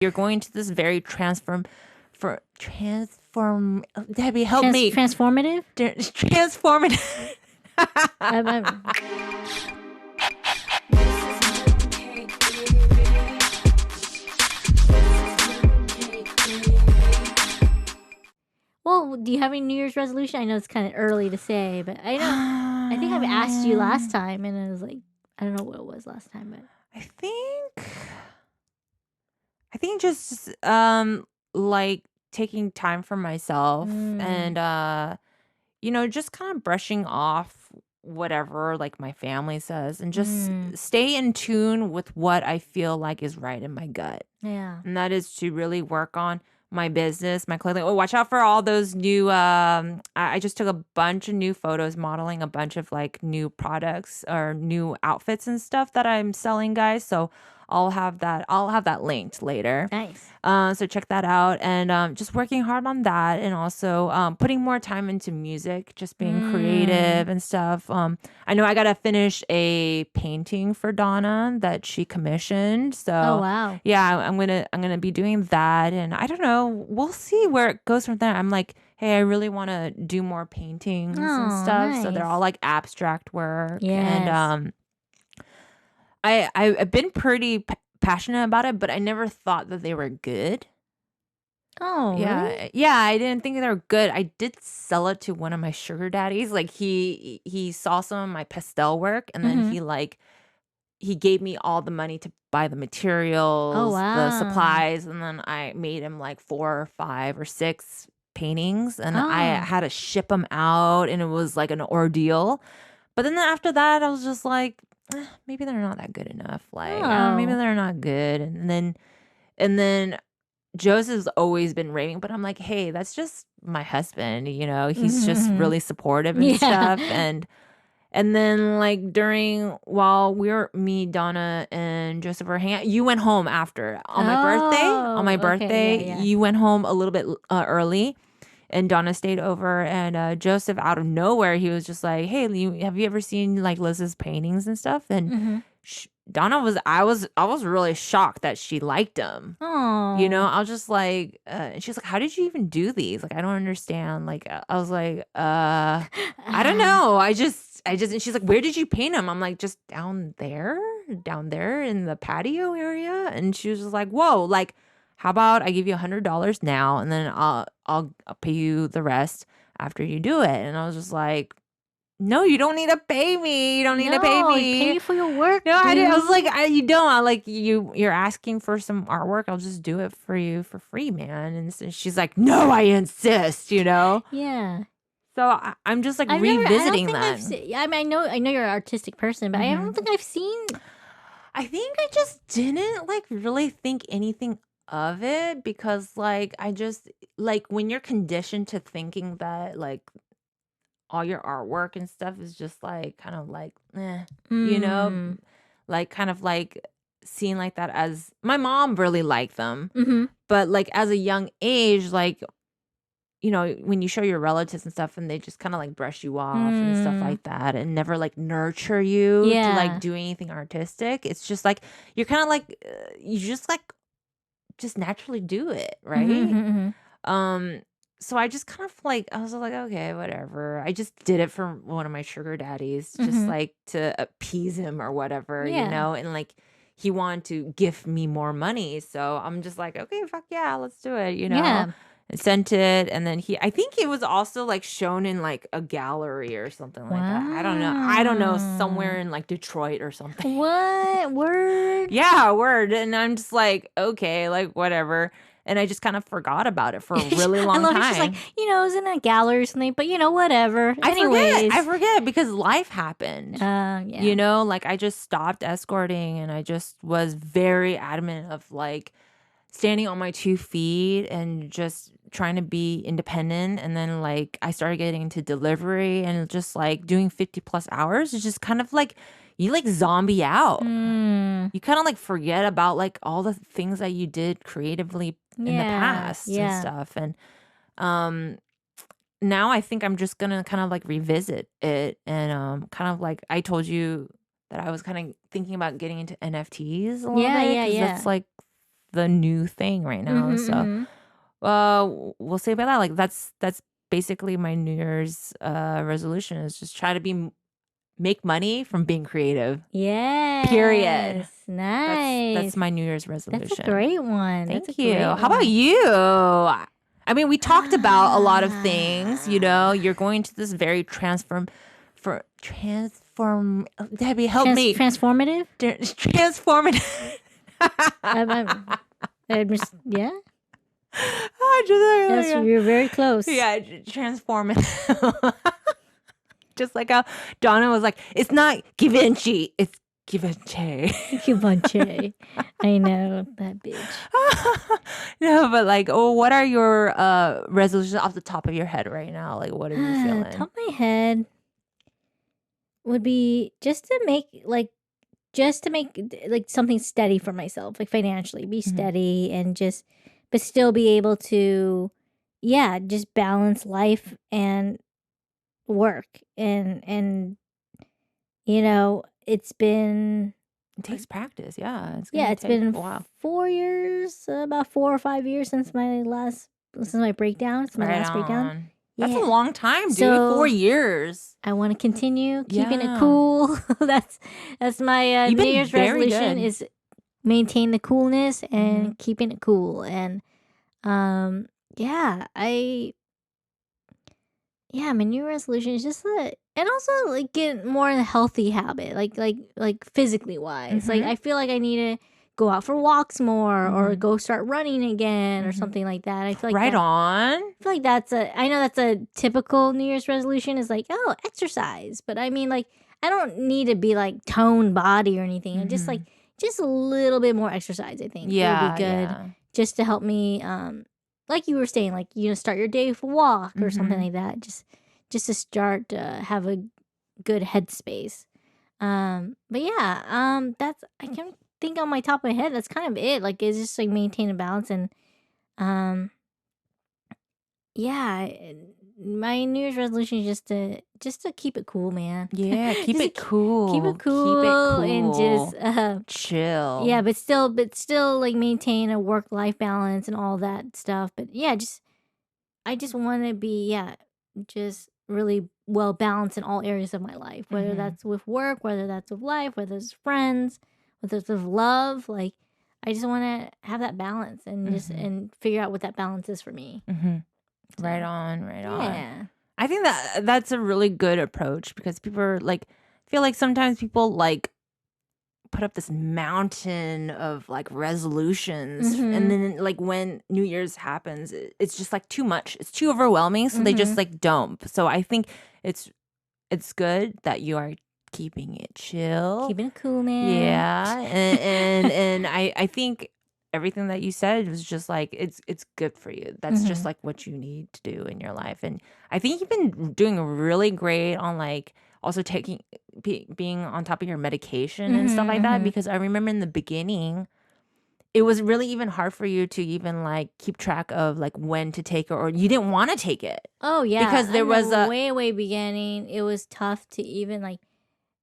You're going to this very Debbie, help me. Transformative? Transformative. Well, do you have any New Year's resolution? I know it's kind of early to say, but I think I've asked you last time, and I was like, I don't know what it was last time, but I think just like taking time for myself and just kind of brushing off whatever like my family says and just stay in tune with what I feel like is right in my gut. Yeah. And that is to really work on my business, my clothing. Oh, watch out for all those new I just took a bunch of new photos modeling a bunch of like new products or new outfits and stuff that I'm selling, guys. So I'll have that linked later. Nice. So check that out. And just working hard on that, and also putting more time into music, just being creative and stuff. I know I gotta finish a painting for Donna that she commissioned. So wow. Yeah, I'm gonna be doing that, and I don't know. We'll see where it goes from there. I'm like, hey, I really want to do more paintings and stuff. Nice. So they're all like abstract work. Yes. And I've been pretty passionate about it, but I never thought that they were good. Oh, Yeah. really? Yeah, I didn't think they were good. I did sell it to one of my sugar daddies. Like he saw some of my pastel work, and then he gave me all the money to buy the materials, the supplies, and then I made him like 4 or 5 or 6 paintings, and I had to ship them out, and it was like an ordeal. But then after that, I was just like, maybe they're not that good enough. Like, maybe they're not good. And then Joseph's always been raving, but I'm like, hey, that's just my husband. He's just really supportive and stuff. And then like while me, Donna, and Joseph were hanging out, you went home after on my birthday. On my birthday, you went home a little bit early. And Donna stayed over, and Joseph, out of nowhere, he was just like, hey, have you ever seen like Liz's paintings and stuff? And Donna I was really shocked that she liked them. Oh. I was just like, and she's like, how did you even do these? Like, I don't understand. Like, I was like, I don't know. I just, and she's like, where did you paint them? I'm like, just down there in the patio area. And she was just like, whoa, like, how about I give you $100 now, and then I'll pay you the rest after you do it. And I was just like, no, you don't need to pay me. You don't need to pay me. Pay me for your work. No, I didn't. I was like, you don't. I like you're asking for some artwork. I'll just do it for you for free, man. And so she's like, no, I insist. Yeah. So I'm just like revisiting that. I mean, I know you're an artistic person, but I don't think I've seen. I think I just didn't like really think anything of it, because like I just like when you're conditioned to thinking that like all your artwork and stuff is just like kind of like like kind of like seeing like that. As my mom really liked them, but like as a young age, like when you show your relatives and stuff and they just kind of like brush you off and stuff like that, and never like nurture you to like do anything artistic. It's just like you're kind of like you just like just naturally do it, right? So I just kind of like, I was like, okay, whatever. I just did it for one of my sugar daddies, just like to appease him or whatever, and like he wanted to give me more money. So I'm just like, okay, fuck yeah, let's do it, And sent it, and then I think it was also like shown in like a gallery or something like that. I don't know, somewhere in like Detroit or something. What? Word? Yeah, word. And I'm just like, okay, like whatever. And I just kind of forgot about it for a really long time. She's like, it was in a gallery or something, but whatever. I forget because life happened. Yeah. Like I just stopped escorting, and I just was very adamant of like standing on my 2 feet and just trying to be independent. And then like I started getting into delivery and just like doing 50+ hours. It's just kind of like you like zombie out. You kind of like forget about like all the things that you did creatively in the past and stuff. And now I think I'm just gonna kind of like revisit it, and kind of like I told you that I was kind of thinking about getting into NFTs a little bit. Yeah. That's like the new thing right now. So we'll say about that. Like that's basically my New Year's resolution is just try to make money from being creative. Yeah. Period. Nice. That's my New Year's resolution. That's a great one. Thank you. How about you? I mean, we talked about a lot of things. You know, you're going to this very Debbie, help me. Transformative? Transformative. Yeah. Yes, you're very close. Yeah, transformative. Just like how Donna was like, it's not Givenchy, it's Givenchy. Givenchy. I know, that bitch. No, but like, what are your resolutions off the top of your head right now? Like, what are you feeling? Top of my head would be just to make like something steady for myself, like financially, be steady and but still be able to, just balance life and work and it takes practice. Yeah. It's been 4 years, about 4 or 5 years since my last breakdown. It's my last breakdown. That's a long time, dude. So, 4 years. I want to continue keeping it cool. That's my New Year's resolution is maintain the coolness and keeping it cool. And my New Year's resolution is just and also like get more in a healthy habit, like physically wise. Like I feel like I need to go out for walks more or go start running again or something like that. I feel like I feel like I know that's a typical New Year's resolution is like, oh, exercise. But I mean, like, I don't need to be like toned body or anything. And just a little bit more exercise, I think would be good. Just to help me, like you were saying, like, start your day with a walk or something like that. Just to start to have a good headspace. But that's, I can't think on my top of my head. That's kind of it. Like, it's just like maintain a balance and, my New Year's resolution is just to keep it cool, man. Yeah, keep it cool. Keep it cool and just chill. Yeah, but still like maintain a work-life balance and all that stuff. But I just want to be just really well balanced in all areas of my life, whether that's with work, whether that's with life, whether it's friends, whether it's with love. Like, I just want to have that balance and just and figure out what that balance is for me. So, right on. Yeah. I think that's a really good approach because people are like, feel like sometimes people like put up this mountain of like resolutions and then like when New Year's happens, it's just like too much. It's too overwhelming. So they just like don't. So I think it's good that you are keeping it chill. Keeping it cool, man. Yeah. And I think everything that you said was just like it's good for you. That's just like what you need to do in your life. And I think you've been doing really great on like also being on top of your medication and stuff like that, because I remember in the beginning it was really even hard for you to even like keep track of like when to take it, or you didn't want to take it. Oh yeah, because there was a way beginning. It was tough to even like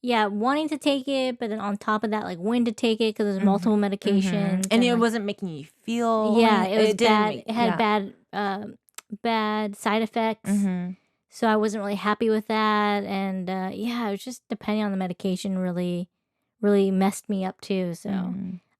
wanting to take it, but then on top of that, like when to take it because there's multiple medications, and it wasn't making you feel. Yeah, it was bad. It had bad side effects, so I wasn't really happy with that. And it was just depending on the medication really messed me up too. So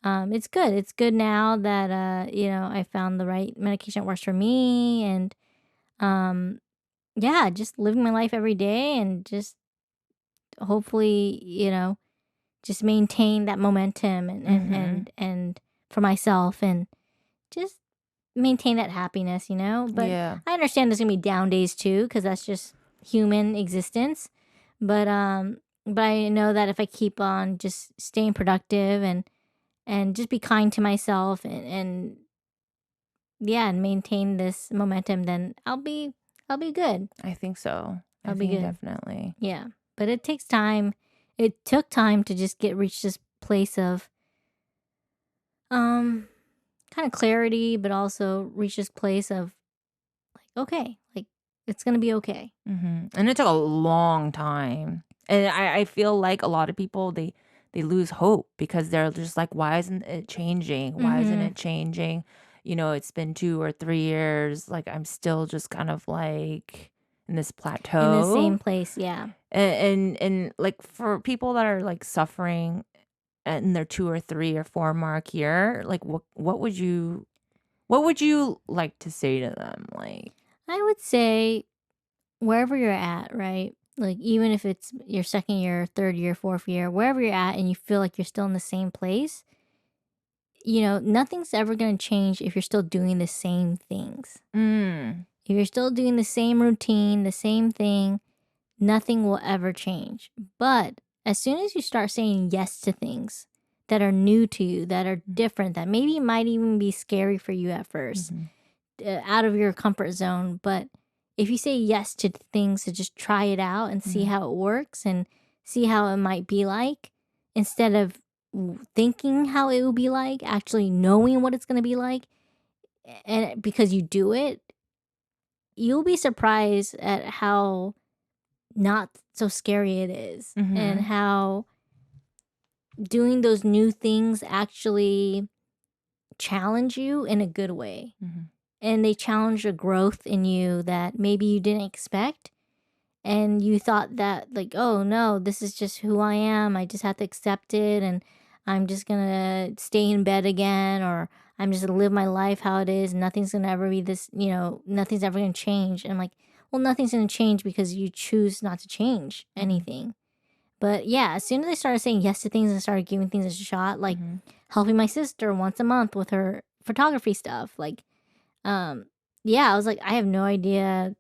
it's good. It's good now that I found the right medication that works for me, and just living my life every day and just hopefully just maintain that momentum and for myself and just maintain that happiness, but I understand there's gonna be down days too because that's just human existence, but I know that if I keep on just staying productive and just be kind to myself and maintain this momentum, then I'll be good. I think so. I'll be good. Definitely. Yeah. But it takes time. It took time to just reach this place of kind of clarity, but also reach this place of like, okay, like it's gonna be okay. And it took a long time. And I feel like a lot of people they they lose hope because they're just like, why isn't it changing? Why isn't it changing? It's been 2 or 3 years. Like, I'm still just kind of like in this plateau. In the same place, yeah. And like for people that are like suffering in their 2 or 3 or 4 mark year, like what would you like to say to them? Like, I would say wherever you're at, right? Like, even if it's your second year, third year, fourth year, wherever you're at and you feel like you're still in the same place, nothing's ever going to change if you're still doing the same things. If you're still doing the same routine, the same thing, nothing will ever change. But as soon as you start saying yes to things that are new to you, that are different, that maybe might even be scary for you at first, out of your comfort zone, but if you say yes to things to just try it out and see how it works and see how it might be like, instead of thinking how it will be like, actually knowing what it's going to be like, and because you do it, you'll be surprised at how not so scary it is, and how doing those new things actually challenge you in a good way. And they challenge a growth in you that maybe you didn't expect. And you thought that, like, oh no, this is just who I am. I just have to accept it. And I'm just going to stay in bed again. Or I'm just going to live my life how it is. Nothing's going to ever be this, nothing's ever going to change. And I'm like, well, nothing's going to change because you choose not to change anything. But yeah, as soon as I started saying yes to things and started giving things a shot, like helping my sister once a month with her photography stuff, like, I was like, I have no idea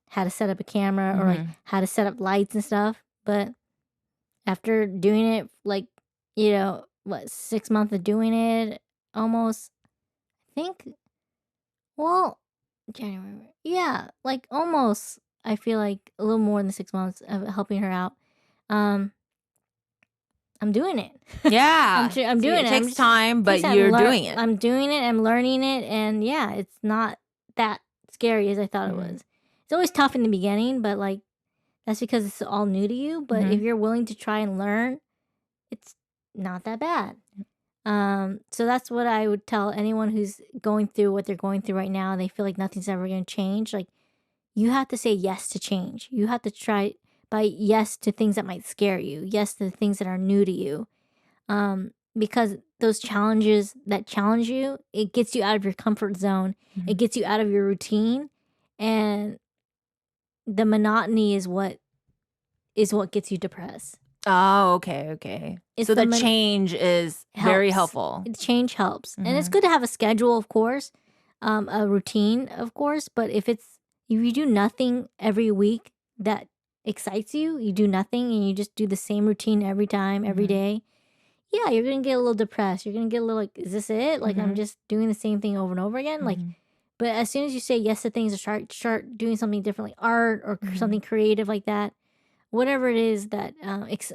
how to set up a camera or like how to set up lights and stuff. But after doing it, like, 6 months of doing it, almost, I think, well, January, yeah, like almost, I feel like a little more than 6 months of helping her out. I'm doing it. Yeah. I'm doing it. It takes time, but you're doing it. I'm doing it. I'm learning it. And yeah, it's not that scary as I thought it was. It's always tough in the beginning, but like, that's because it's all new to you. But if you're willing to try and learn, it's not that bad. So that's what I would tell anyone who's going through what they're going through right now. They feel like nothing's ever going to change. Like, you have to say yes to change. You have to try by yes to things that might scare you. Yes to the things that are new to you. Because those challenges that challenge you, it gets you out of your comfort zone. It gets you out of your routine. And the monotony is what gets you depressed. Oh, okay. So the change is very helpful. The change helps. And it's good to have a schedule, of course, a routine, of course. But if you do nothing every week that excites you, you do nothing and you just do the same routine every time, every day, yeah, you're going to get a little depressed. You're going to get a little like, is this it? Like, I'm just doing the same thing over and over again. Like, but as soon as you say yes to things or start doing something different, like art or something creative like that, whatever it is that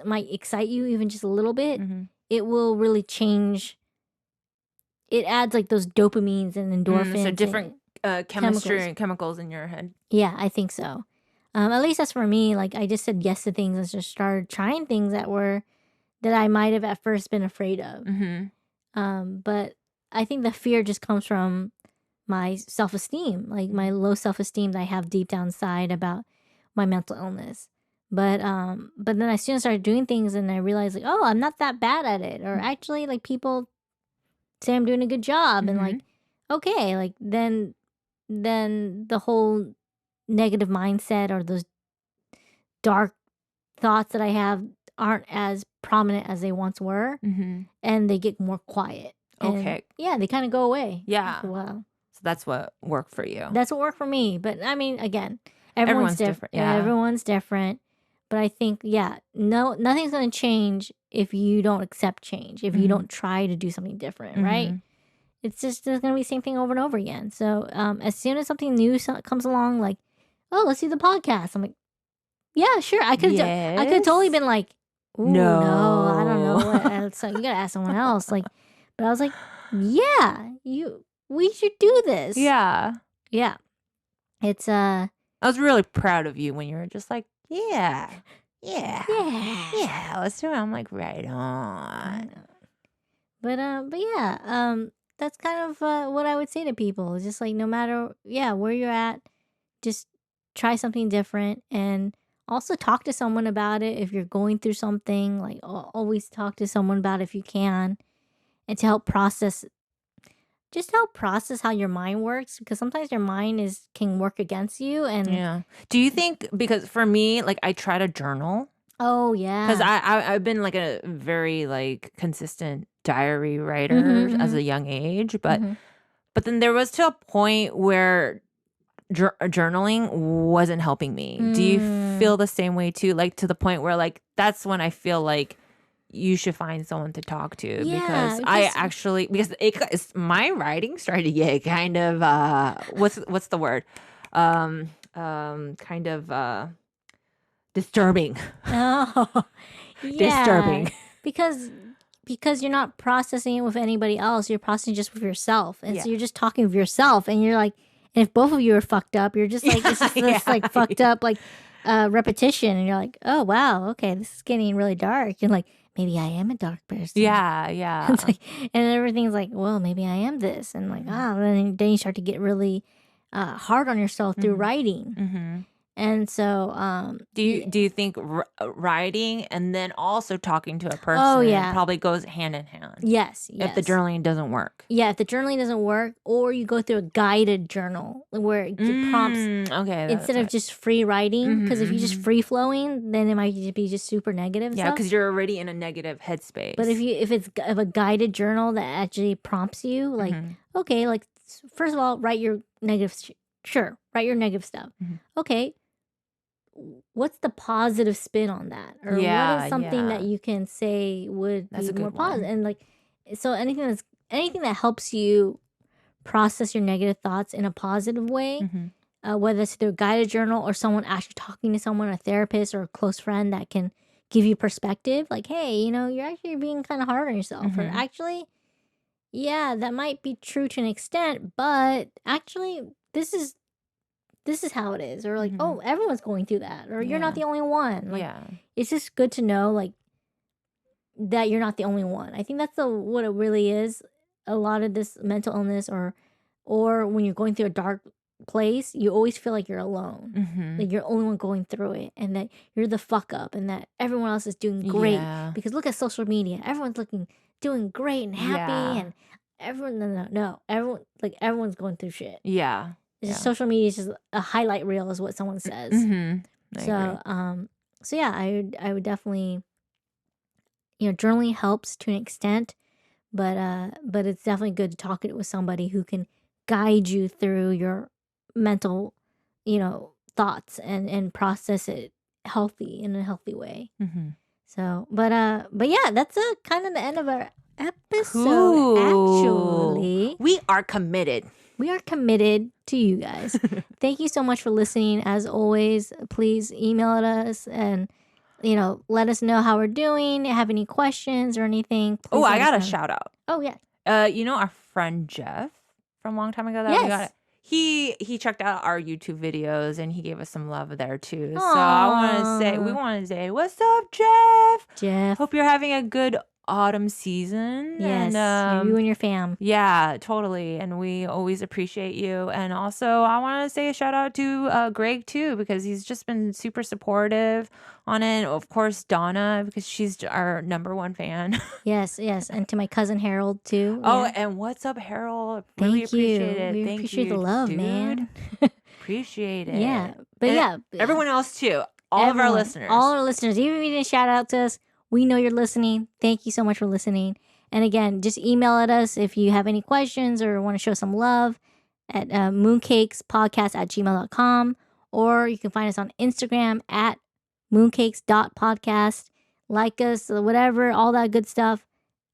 might excite you even just a little bit, it will really change. It adds like those dopamines and endorphins. So different chemistry and chemicals in your head. Yeah, I think so. At least that's for me. Like, I just said yes to things and just started trying things that I might have at first been afraid of. But I think the fear just comes from my self-esteem, like my low self-esteem that I have deep down inside about my mental illness. But then as soon as I started doing things and I realized like, oh, I'm not that bad at it. Or actually, like, people say I'm doing a good job. And like, okay, like then the whole negative mindset or those dark thoughts that I have aren't as prominent as they once were. And they get more quiet. Okay. Yeah, they kind of go away. Yeah. After a while. So that's what worked for you. That's what worked for me. But I mean, again, everyone's different. Yeah, everyone's different. But I think, yeah, nothing's going to change if you don't accept change, if you don't try to do something different, right? It's just going to be the same thing over and over again. So as soon as something new comes along, like, oh, let's do the podcast. I'm like, yeah, sure. I could have totally been like, ooh, no, I don't know. So you got to ask someone else. Like, but I was like, yeah, we should do this. Yeah. Yeah. It's I was really proud of you when you were just like, yeah, yeah, let's do it. I'm like, right on. But yeah, that's kind of what I would say to people. Just like no matter where you're at, just try something different, and also talk to someone about it if you're going through something. Like always talk to someone about it if you can, and to help process. Just help process how your mind works, because sometimes your mind can work against you. And Yeah. Do you think, because for me, like I try to journal. Oh Because yeah. I've been like a very like consistent diary writer as Mm-hmm. a young age, but Mm-hmm. but then there was to a point where journaling wasn't helping me. Do you feel the same way too? Like to the point where like that's when I feel like you should find someone to talk to, Yeah, because I actually, because my writing started to get kind of what's the word, kind of disturbing. Oh, yeah. Disturbing. Because you're not processing it with anybody else. You're processing just with yourself. And so Yeah. you're just talking with yourself. And you're like, and if both of you are fucked up, you're just like, it's just this like fucked up like repetition. And you're like, oh, wow, okay, this is getting really dark. And like, maybe I am a dark person. Yeah. It's like, and everything's like, well, maybe I am this. And like, then you start to get really hard on yourself through writing. Mm-hmm. And so, do you think writing and then also talking to a person probably goes hand in hand? Yes. If the journaling doesn't work. Yeah, if the journaling doesn't work, or you go through a guided journal where it prompts instead of just free writing. Because if you're just free flowing, then it might just be just super negative. Yeah, because you're already in a negative headspace. But if a guided journal that actually prompts you, like, okay, like first of all, write your negative. Write your negative stuff. Okay. What's the positive spin on that? Or what is something that you can say would be more positive? And like, so anything that helps you process your negative thoughts in a positive way, whether it's through a guided journal or someone actually talking to someone, a therapist or a close friend that can give you perspective, like, hey, you're actually being kind of hard on yourself. Or actually, yeah, that might be true to an extent, but actually this is how it is. Or like, oh, everyone's going through that. Or you're not the only one. Like, it's just good to know, like, that you're not the only one. I think that's what it really is. A lot of this mental illness or when you're going through a dark place, you always feel like you're alone. Like you're the only one going through it, and that you're the fuck up, and that everyone else is doing great. Because look at social media. Everyone's doing great and happy, and everyone, no. Everyone's going through shit. Yeah. It's just social media is just a highlight reel, is what someone says. So yeah, I would definitely, journaling helps to an extent, but it's definitely good to talk it with somebody who can guide you through your mental, thoughts and process it in a healthy way. So, but yeah, that's kind of the end of our episode. Actually, we are committed. We are committed to you guys. Thank you so much for listening. As always, please email us and, let us know how we're doing. Have any questions or anything. Oh, I got a shout out. Oh, yeah. Our friend Jeff from a long time ago we got it. He checked out our YouTube videos and he gave us some love there too. Aww. So we want to say, what's up, Jeff? Jeff. Hope you're having a good autumn season. Yes, and, you and your fam. Yeah, totally. And we always appreciate you. And also, I want to say a shout out to Greg too, because he's just been super supportive on it. Of course, Donna, because she's our number one fan. Yes. And to my cousin Harold too. Oh, and what's up, Harold? Really appreciate it. We appreciate the love, dude. Man. Appreciate it. Yeah, but everyone else too. All of our listeners. All our listeners. Even if you didn't shout out to us, we know you're listening. Thank you so much for listening. And again, just email at us if you have any questions or want to show some love at mooncakes.podcast@gmail.com. Or you can find us on Instagram at mooncakes.podcast. Like us, whatever, all that good stuff.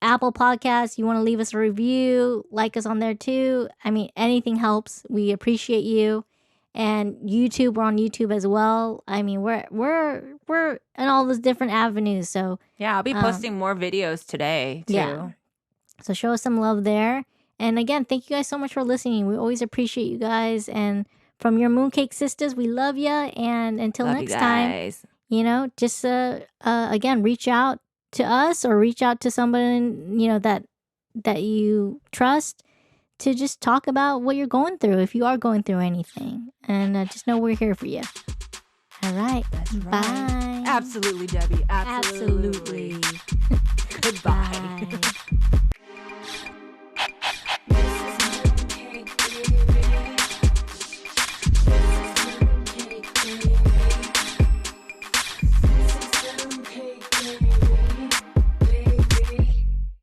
Apple Podcasts, you want to leave us a review, like us on there too. I mean, anything helps. We appreciate you. And YouTube, we're on YouTube as well. I mean, we're in all those different avenues. So yeah, I'll be posting more videos today too. Yeah. So show us some love there. And again, thank you guys so much for listening. We always appreciate you guys. And from your Mooncake sisters, we love you. And until next time, just again, reach out to us or reach out to someone, that you trust to just talk about what you're going through if you are going through anything. And just know we're here for you. All right. That's right. Bye. Absolutely, Debbie. Absolutely. Goodbye. Bye.